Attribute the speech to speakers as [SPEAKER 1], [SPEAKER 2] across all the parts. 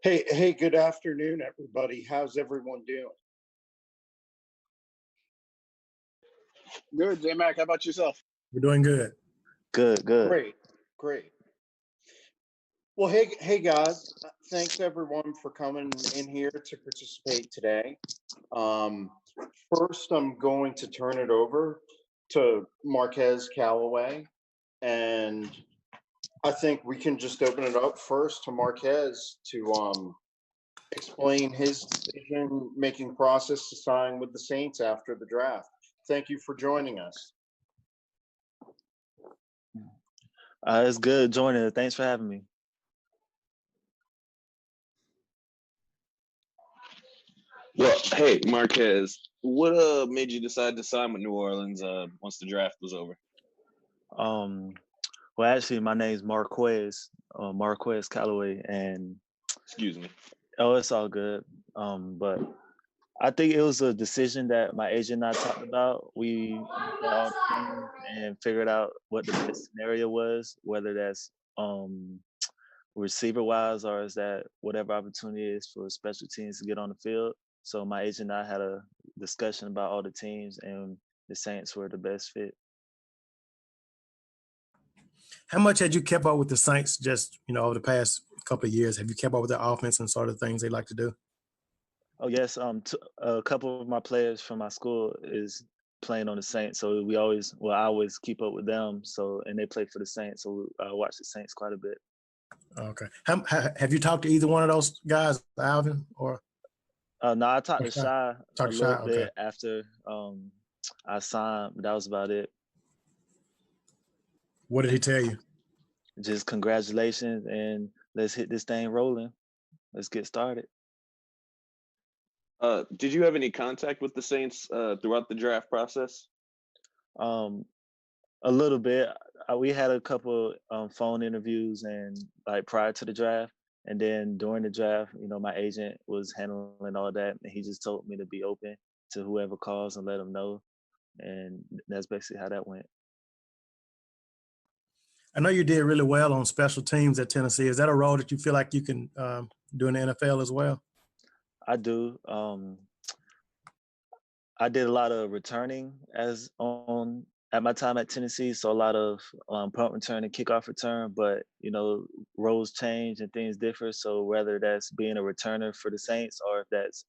[SPEAKER 1] Hey, good afternoon, everybody. How's everyone doing?
[SPEAKER 2] Good, J Mac. How about yourself?
[SPEAKER 3] We're doing good.
[SPEAKER 4] Good, good.
[SPEAKER 1] Great, great. Well, hey, guys. Thanks everyone for coming in here to participate today. Um, First, I'm going to turn it over to Marquez Callaway, and I think we can just open it up first to Marquez to explain his decision-making process to sign with the Saints after the draft. Thank you for joining us.
[SPEAKER 4] It's good joining. Thanks for having me.
[SPEAKER 5] Well, hey, Marquez, what made you decide to sign with New Orleans once the draft was over?
[SPEAKER 4] Well, actually, my name's Marquez, Marquez Callaway, and
[SPEAKER 5] Excuse me.
[SPEAKER 4] it's all good. But I think it was a decision that my agent and I talked about. We looked at all the teams and figured out what the best scenario was, whether that's receiver wise or is that whatever opportunity is for special teams to get on the field. So my agent and I had a discussion about all the teams, and the Saints were the best fit.
[SPEAKER 3] How much had you kept up with the Saints just, over the past couple of years? Have you kept up with their offense and sort of things they like to do?
[SPEAKER 4] Oh yes, a couple of my players from my school is playing on the Saints, so I always keep up with them. So and they play for the Saints, so I watch the Saints quite a bit.
[SPEAKER 3] Okay. Have you talked to either one of those guys, Alvin or?
[SPEAKER 4] No, I talked to Shy a little bit
[SPEAKER 3] okay.
[SPEAKER 4] after I signed, but that was about it.
[SPEAKER 3] What did he tell you?
[SPEAKER 4] Just congratulations, and let's hit this thing rolling. Let's get started.
[SPEAKER 5] Did you have any contact with the Saints throughout the draft process?
[SPEAKER 4] A little bit. We had a couple phone interviews and like prior to the draft, and then during the draft, my agent was handling all that, and he just told me to be open to whoever calls and let them know, and that's basically how that went.
[SPEAKER 3] I know you did really well on special teams at Tennessee. Is that a role that you feel like you can do in the NFL as well?
[SPEAKER 4] I do. I did a lot of returning at my time at Tennessee, so a lot of punt return and kickoff return. But roles change and things differ. So whether that's being a returner for the Saints or if that's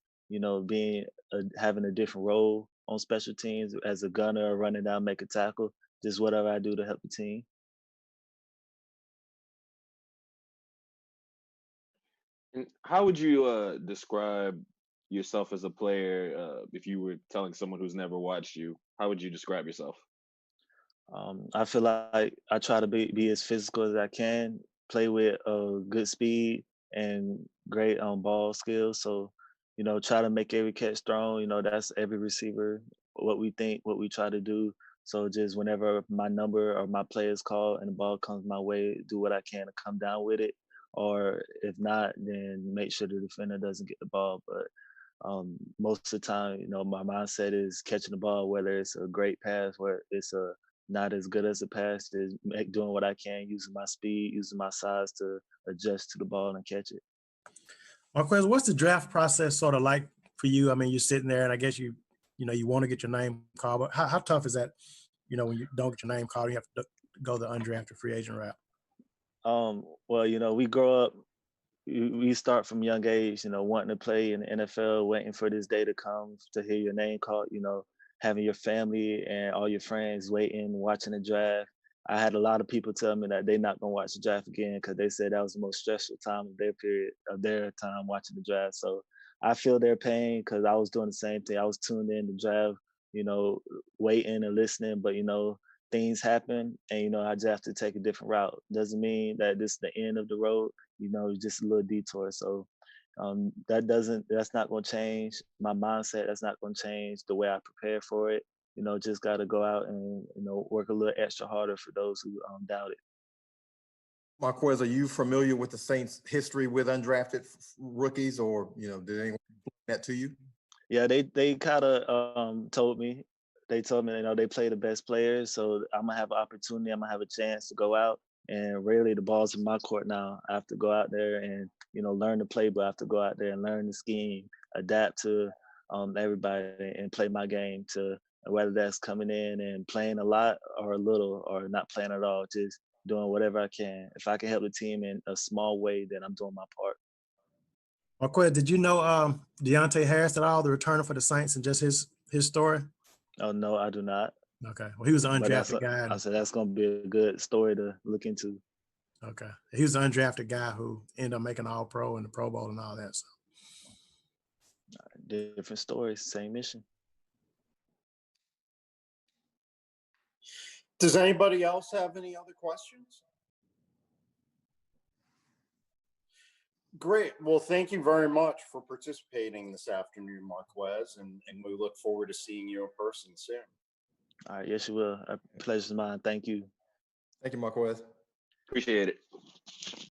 [SPEAKER 4] having a different role on special teams as a gunner or running down, make a tackle, just whatever I do to help the team.
[SPEAKER 5] And how would you describe yourself as a player if you were telling someone who's never watched you? How would you describe yourself?
[SPEAKER 4] I feel like I try to be as physical as I can, play with good speed and great ball skills. So, try to make every catch thrown. That's every receiver, what we try to do. So just whenever my number or my play is called and the ball comes my way, do what I can to come down with it. Or if not, then make sure the defender doesn't get the ball. But most of the time, my mindset is catching the ball, whether it's a great pass, where it's not as good as a pass, is doing what I can, using my speed, using my size to adjust to the ball and catch it.
[SPEAKER 3] Marquez, what's the draft process sort of like for you? I mean, you're sitting there, and I guess you want to get your name called, but how tough is that? When you don't get your name called, you have to go the undrafted free agent route.
[SPEAKER 4] Well, we grow up, we start from young age, wanting to play in the NFL, waiting for this day to come to hear your name called, having your family and all your friends waiting, watching the draft. I had a lot of people tell me that they're not going to watch the draft again because they said that was the most stressful time of their time watching the draft. So I feel their pain because I was doing the same thing. I was tuned in to draft, waiting and listening, but, things happen and, I just have to take a different route. Doesn't mean that this is the end of the road, just a little detour. So that's not going to change my mindset. That's not going to change the way I prepare for it. Just got to go out and, work a little extra harder for those who doubt it.
[SPEAKER 6] Marquez, are you familiar with the Saints' history with undrafted rookies, or, did anyone explain that to you?
[SPEAKER 4] Yeah, they kind of told me. They told me, they play the best players, so I'm going to have an opportunity. I'm going to have a chance to go out. And really, the ball's in my court now. I have to go out there and, learn the playbook. I have to go out there and learn the scheme, adapt to everybody, and play my game. To whether that's coming in and playing a lot or a little, or not playing at all, just doing whatever I can. If I can help the team in a small way, then I'm doing my part.
[SPEAKER 3] Marquez, did you know Deontay Harris at all, the returner for the Saints, and just his story?
[SPEAKER 4] Oh no, I do not.
[SPEAKER 3] Okay. Well, he was an
[SPEAKER 4] But
[SPEAKER 3] undrafted guy.
[SPEAKER 4] I said that's gonna be a good story to look into.
[SPEAKER 3] Okay. He was an undrafted guy who ended up making All Pro and the Pro Bowl and all that. So.
[SPEAKER 4] Different stories, same mission.
[SPEAKER 1] Does anybody else have any other questions? Great. Well, thank you very much for participating this afternoon, Marquez, and we look forward to seeing you in person soon.
[SPEAKER 4] All right, yes, you will. A pleasure's mine. Thank you.
[SPEAKER 6] Thank you, Marquez.
[SPEAKER 5] Appreciate it.